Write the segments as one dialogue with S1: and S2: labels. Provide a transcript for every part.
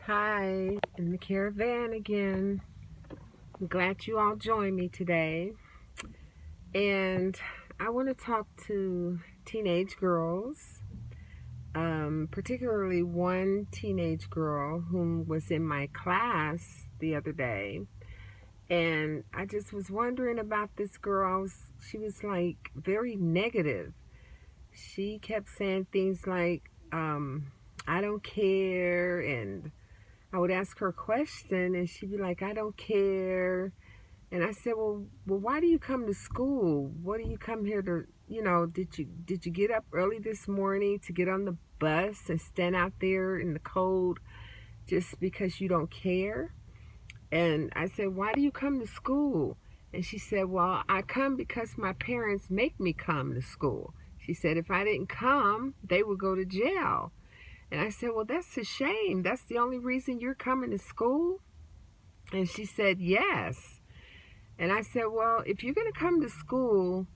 S1: Hi, in the caravan again. I'm glad you all joined me today. And I want to talk to teenage girls, particularly one teenage girl whom was in my class the other day. And I just was wondering about this girl. She was like very negative. She kept saying things like, I don't care, and I would ask her a question and she'd be like, I don't care. And I said, well, why do you come to school? What do you come here to, did you get up early this morning to get on the bus and stand out there in the cold just because you don't care? And I said, why do you come to school? And she said, well, I come because my parents make me come to school. She said, if I didn't come, they would go to jail. And I said, well, that's a shame. That's the only reason you're coming to school? And she said, yes. And I said, well, if you're going to come to school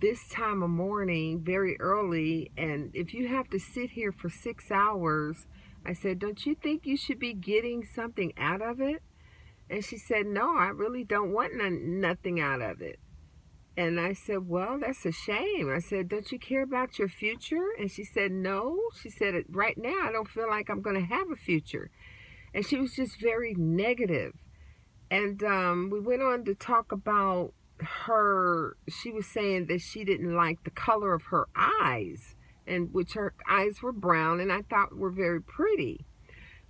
S1: this time of morning, very early, and if you have to sit here for 6 hours, I said, don't you think you should be getting something out of it? And she said, no, I really don't want nothing out of it. And I said, well, that's a shame. I said, don't you care about your future? And she said, no. She said, right now, I don't feel like I'm going to have a future. And she was just very negative. And we went on to talk about her. She was saying that she didn't like the color of her eyes, and which her eyes were brown, and I thought were very pretty.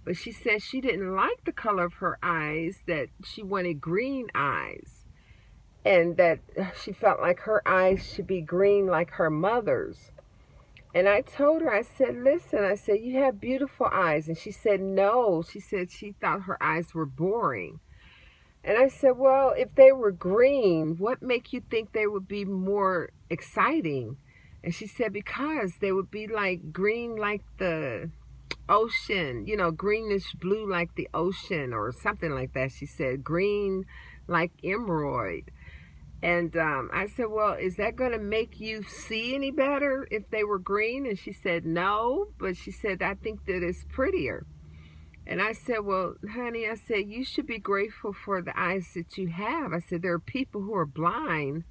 S1: But she said she didn't like the color of her eyes, that she wanted green eyes, and that she felt like her eyes should be green like her mother's. And I told her, I said, listen, I said, you have beautiful eyes. And she said, no. She said she thought her eyes were boring. And I said, well, if they were green, what make you think they would be more exciting? And she said, because they would be like green like the ocean, greenish blue like the ocean or something like that. She said, green like emerald. And I said, well, is that going to make you see any better if they were green? And she said, no. But she said, I think that it's prettier. And I said, well, honey, I said, you should be grateful for the eyes that you have. I said, there are people who are blind,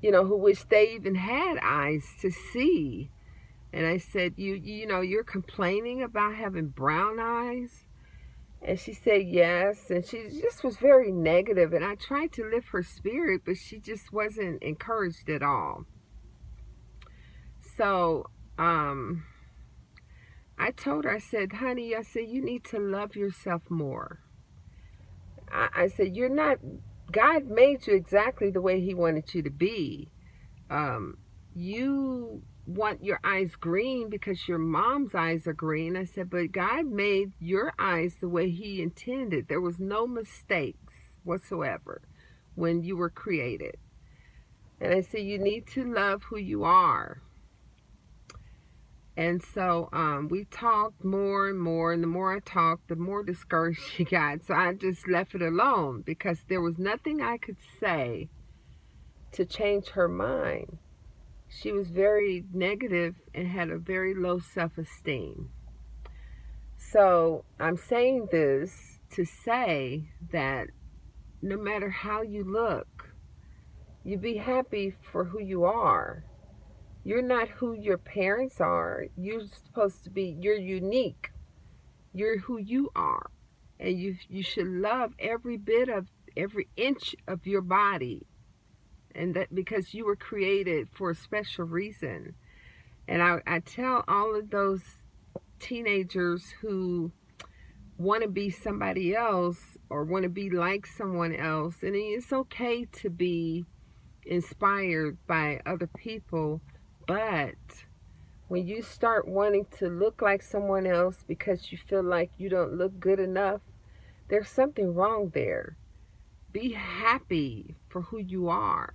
S1: who wish they even had eyes to see. And I said, you're complaining about having brown eyes? And she said, yes. And she just was very negative. And I tried to lift her spirit, but she just wasn't encouraged at all. So, I told her, I said, honey, I said, you need to love yourself more. I said, God made you exactly the way he wanted you to be. You want your eyes green because your mom's eyes are green. I said, but God made your eyes the way he intended. There was no mistakes whatsoever when you were created. And I said, you need to love who you are. And so we talked more and more, and the more I talked, the more discouraged she got. So I just left it alone because there was nothing I could say to change her mind. She was very negative and had a very low self-esteem. So I'm saying this to say that no matter how you look, you be happy for who you are. You're not who your parents are. You're supposed to be, you're unique. You're who you are. And you should love every inch of your body. And that because you were created for a special reason. And I tell all of those teenagers who want to be somebody else or want to be like someone else, and it's okay to be inspired by other people, but when you start wanting to look like someone else because you feel like you don't look good enough, there's something wrong there. Be happy for who you are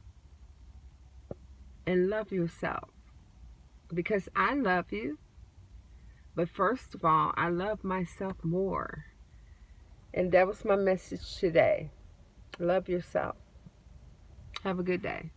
S1: and love yourself, because I love you, but first of all, I love myself more. And that was my message today. Love yourself. Have a good day.